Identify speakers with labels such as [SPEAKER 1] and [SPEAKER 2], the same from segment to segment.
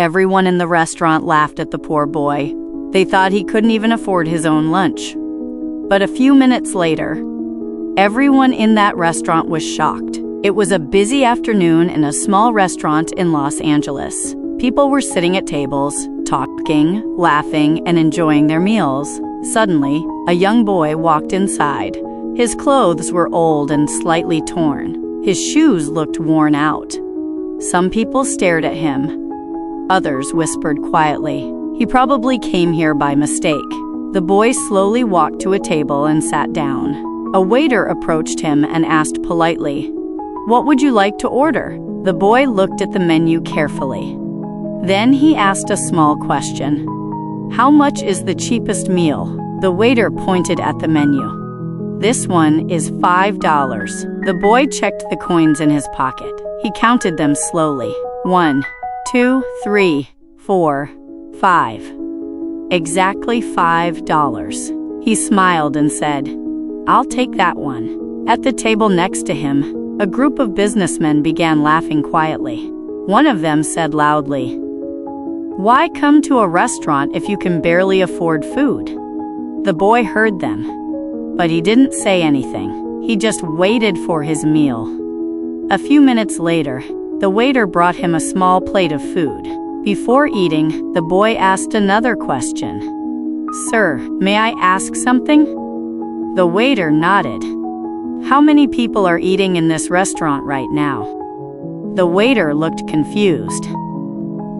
[SPEAKER 1] Everyone in the restaurant laughed at the poor boy. They thought he couldn't even afford his own lunch. But a few minutes later, everyone in that restaurant was shocked. It was a busy afternoon in a small restaurant in Los Angeles. People were sitting at tables, talking, laughing, and enjoying their meals. Suddenly, a young boy walked inside. His clothes were old and slightly torn. His shoes looked worn out. Some people stared at him. Others whispered quietly, "He probably came here by mistake." The boy slowly walked to a table and sat down. A waiter approached him and asked politely, "What would you like to order?" The boy looked at the menu carefully. Then he asked a small question. "How much is the cheapest meal?" The waiter pointed at the menu. "This one is $5. The boy checked the coins in his pocket. He counted them slowly. 1, 2, 3, 4, 5. Exactly $5. He smiled and said, "I'll take that one." At the table next to him, a group of businessmen began laughing quietly. One of them said loudly, "Why come to a restaurant if you can barely afford food?" The boy heard them, but he didn't say anything. He just waited for his meal. A few minutes later, the waiter brought him a small plate of food. Before eating, the boy asked another question. "Sir, may I ask something?" The waiter nodded. "How many people are eating in this restaurant right now?" The waiter looked confused.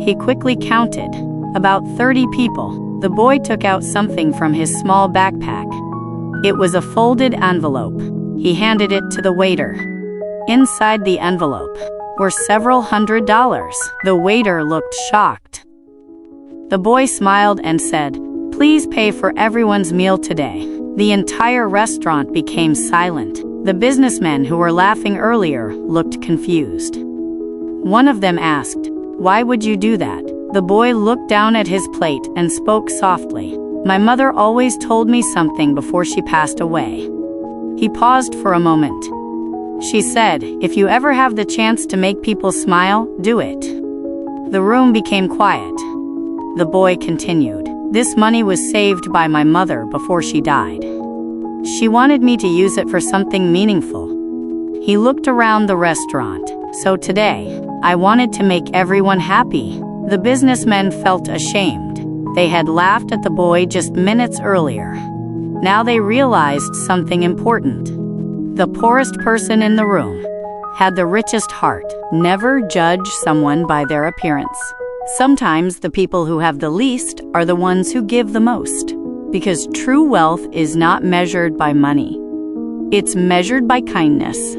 [SPEAKER 1] He quickly counted. About 30 people. The boy took out something from his small backpack. It was a folded envelope. He handed it to the waiter. Inside the envelope were several $100s. The waiter looked shocked. The boy smiled and said, "Please pay for everyone's meal today." The entire restaurant became silent. The businessmen who were laughing earlier looked confused. One of them asked, "Why would you do that?" The boy looked down at his plate and spoke softly. "My mother always told me something before she passed away." He paused for a moment. She said, "If you ever have the chance to make people smile, do it." The room became quiet. The boy continued, "This money was saved by my mother before she died. She wanted me to use it for something meaningful." He looked around the restaurant. "So today, I wanted to make everyone happy." The businessmen felt ashamed. They had laughed at the boy just minutes earlier. Now they realized something important. The poorest person in the room had the richest heart. Never judge someone by their appearance. Sometimes the people who have the least are the ones who give the most. Because true wealth is not measured by money. It's measured by kindness.